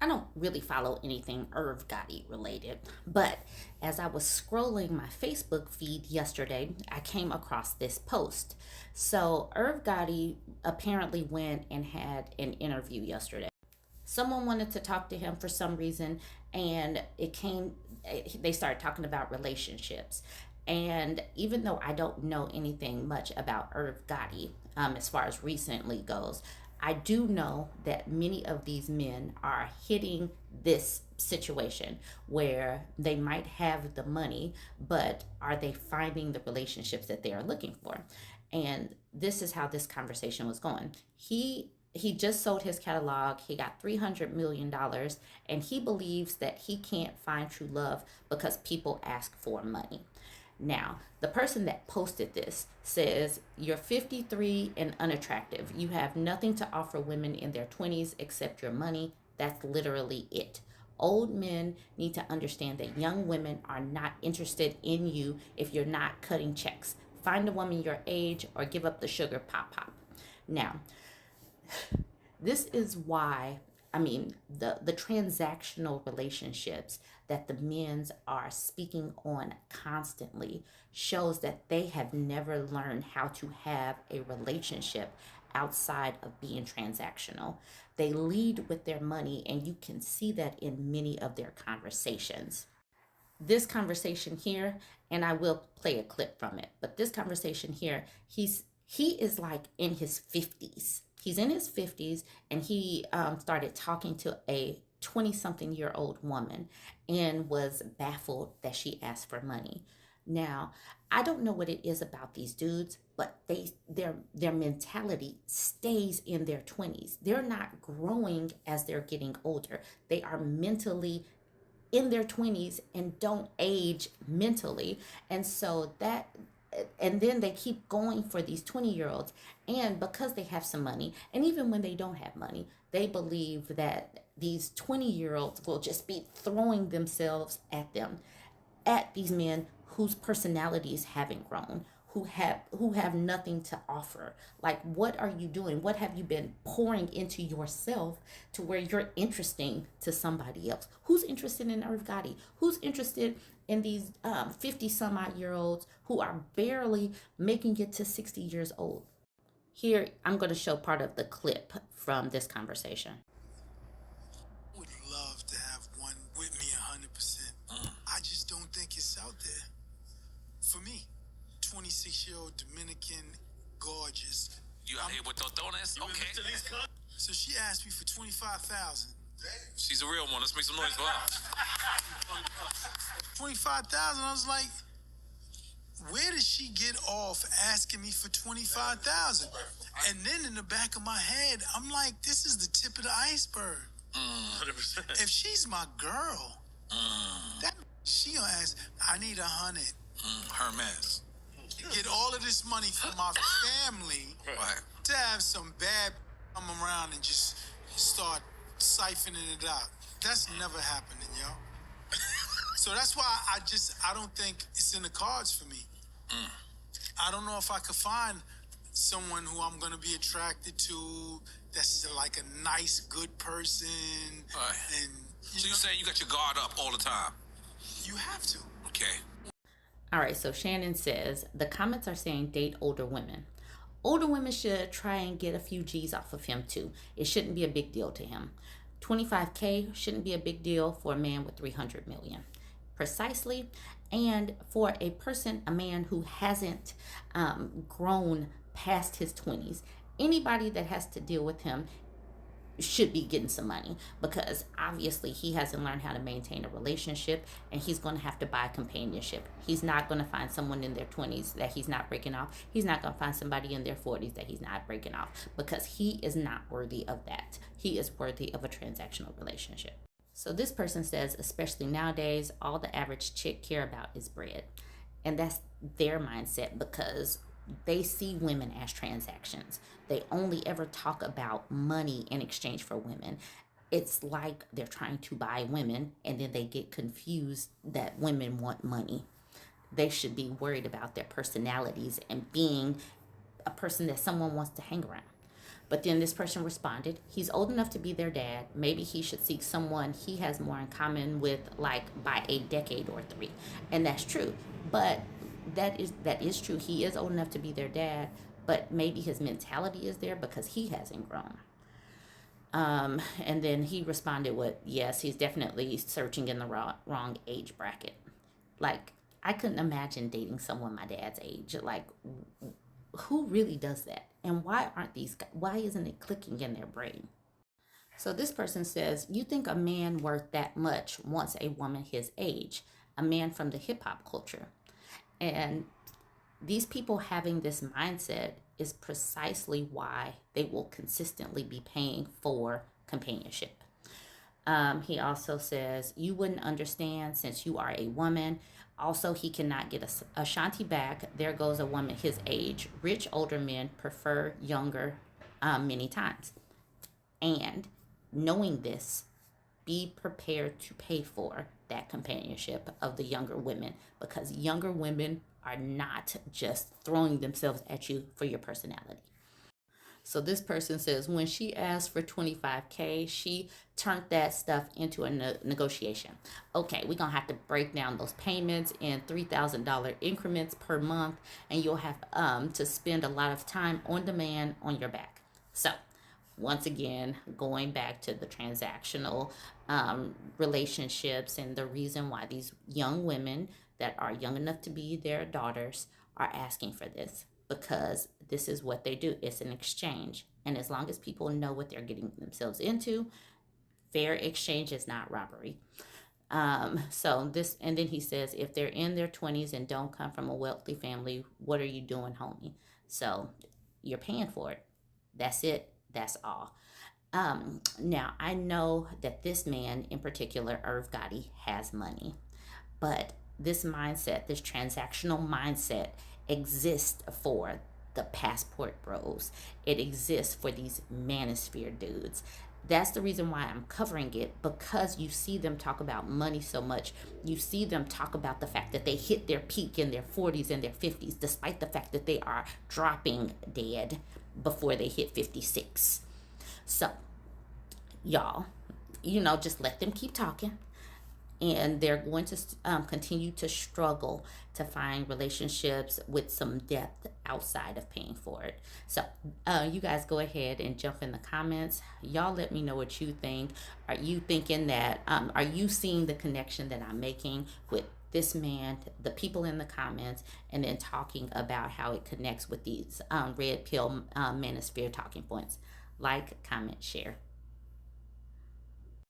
I don't really follow anything Irv Gotti related, but as I was scrolling my Facebook feed yesterday, I came across this post. So, Irv Gotti apparently went and had an interview yesterday. Someone wanted to talk to him for some reason, and they started talking about relationships. And even though I don't know anything much about Irv Gotti, as far as recently goes, I do know that many of these men are hitting this situation where they might have the money, but are they finding the relationships that they are looking for? And this is how this conversation was going. He just sold his catalog. He got $300 million, and he believes that he can't find true love because people ask for money. Now, the person that posted this says, "You're 53 and unattractive. You have nothing to offer women in their 20s except your money. That's literally it. Old men need to understand that young women are not interested in you if you're not cutting checks. Find a woman your age or give up the sugar pop pop." Now, this is why, the transactional relationships that the men's are speaking on constantly shows that they have never learned how to have a relationship outside of being transactional. They lead with their money, and you can see that in many of their conversations. This conversation here, and I will play a clip from it, but this conversation here, he is like in his 50s. He's in his 50s, and he started talking to a 20 something year old woman and was baffled that she asked for money. Now, I don't know what it is about these dudes, but their mentality stays in their 20s. They're not growing as they're getting older. They are mentally in their 20s and don't age mentally. And so that, and then they keep going for these 20-year-olds. And because they have some money, and even when they don't have money, they believe that these 20-year-olds will just be throwing themselves at these men whose personalities haven't grown, who have nothing to offer. Like, what are you doing? What have you been pouring into yourself to where you're interesting to somebody else? Who's interested in Irv Gotti? Who's interested in these 50 some odd year olds who are barely making it to 60 years old? Here, I'm going to show part of the clip from this conversation. Would love to have one with me 100%. I just don't think it's out there. For me, 26-year-old Dominican, gorgeous. You out here with those donuts? Okay. So she asked me for 25,000. She's a real one. Let's make some noise for her. 25,000. I was like, where did she get off asking me for 25,000? And then in the back of my head, I'm like, this is the tip of the iceberg. 100%. If she's my girl, that she gonna ask, I need 100. Hermes. Get all of this money from my family Right. to have some bad come around and just start siphoning it out. That's never happening, yo. So that's why I don't think it's in the cards for me. I don't know if I could find someone who I'm gonna be attracted to that's like a nice, good person. Right. And So you saying you got your guard up all the time? you have to. Okay. All right, so Shannon says the comments are saying date older women. Older women should try and get a few G's off of him too. It shouldn't be a big deal to him. 25K shouldn't be a big deal for a man with 300 million. Precisely. And for a man who hasn't grown past his 20s, anybody that has to deal with him should be getting some money, because obviously he hasn't learned how to maintain a relationship, and he's going to have to buy companionship. He's not going to find someone in their 20s that he's not breaking off. He's not going to find somebody in their 40s that he's not breaking off, because he is not worthy of that. He is worthy of a transactional relationship. So this person says, especially nowadays, all the average chick care about is bread. And that's their mindset, because they see women as transactions. They only ever talk about money in exchange for women. It's like they're trying to buy women, and then they get confused that women want money. They should be worried about their personalities and being a person that someone wants to hang around. But then this person responded, he's old enough to be their dad. Maybe he should seek someone he has more in common with, like by a decade or three. And that's true. But that is true. He is old enough to be their dad, but maybe his mentality is there because he hasn't grown. And then he responded with, yes, he's definitely searching in the wrong age bracket. Like, I couldn't imagine dating someone my dad's age. Like, who really does that? And why isn't it clicking in their brain? So this person says, you think a man worth that much wants a woman his age, a man from the hip hop culture. And these people having this mindset is precisely why they will consistently be paying for companionship. He also says, you wouldn't understand since you are a woman. Also, he cannot get Ashanti back. There goes a woman his age. Rich older men prefer younger many times. And knowing this, be prepared to pay for that companionship of the younger women, because younger women are not just throwing themselves at you for your personality. So this person says, when she asked for 25K, she turned that stuff into a negotiation. Okay, we're going to have to break down those payments in $3,000 increments per month, and you'll have to spend a lot of time on demand on your back. So once again, going back to the transactional relationships and the reason why these young women that are young enough to be their daughters are asking for this, because this is what they do. It's an exchange. And as long as people know what they're getting themselves into, fair exchange is not robbery. And then he says, if they're in their 20s and don't come from a wealthy family, what are you doing, homie? So you're paying for it. That's it. That's all. Now, I know that this man in particular, Irv Gotti, has money, but this mindset, this transactional mindset, exists for the passport bros. It exists for these manosphere dudes. That's the reason why I'm covering it, because you see them talk about money so much. You see them talk about the fact that they hit their peak in their 40s and their 50s, despite the fact that they are dropping dead before they hit 56. So, y'all, just let them keep talking. And they're going to continue to struggle to find relationships with some depth outside of paying for it. So you guys go ahead and jump in the comments. Y'all let me know what you think. Are you thinking that, are you seeing the connection that I'm making with this man, the people in the comments, and then talking about how it connects with these red pill manosphere talking points? Like, comment, share.